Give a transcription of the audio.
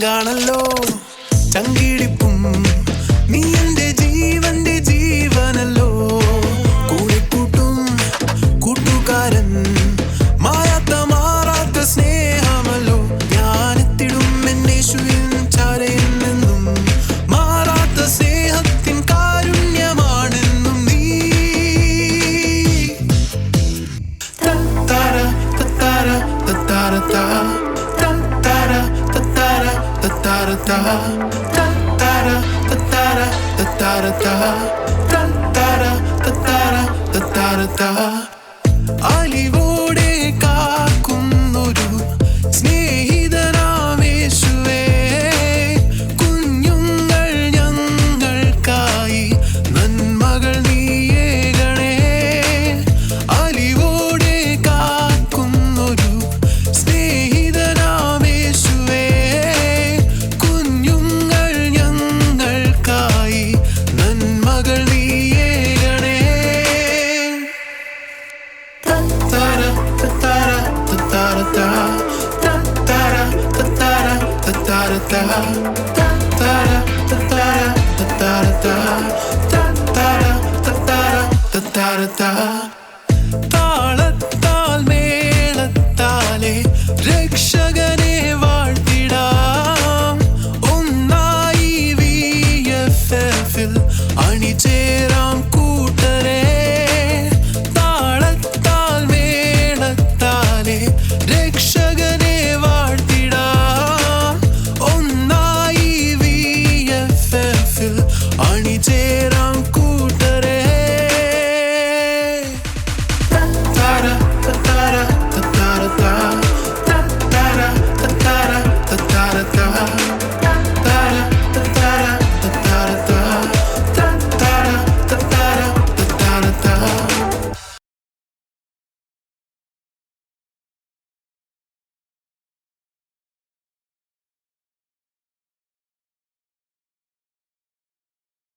ചങ്കാണല്ലോ ചങ്കിടിപ്പും നീ എന്റെ ജീവന്റെ ജീവനല്ലോ കൂടെ കൂട്ടും കൂട്ടുകാരൻ മായാത്ത മാറാത്ത സ്നേഹമല്ലോ ഞാനെത്തിടും എന്നേശുവിൻ ചാരയിൽ നിന്നും മാറാത്ത സ്നേഹത്തിൻ കാരുണ്യമാണെന്നും നീ തത്താര തത്താര തത്താര തത്താര തത്താര തത്താര തത്താര തത്താര തത്താര തത്താര തത്താര തത്താര അലിവോടെ കാക്കുന്നൊരു സ്നേഹിതനാമേശുവേ കുഞ്ഞുങ്ങൾ ഞങ്ങൾക്കായി നന്മകൾ നീയേകണേ അലിവോടെ കാക്കുന്നൊരു സ്നേഹിതനാമേശുവേ കുഞ്ഞുങ്ങൾ ഞങ്ങൾക്കായി നന്മകൾ നീയേകണേ തത്താര തത്താര തത്താര തത്താര തത്താര തത്താര തത്താര തത്താര തത്താര തത്താര തത്താര തത്താര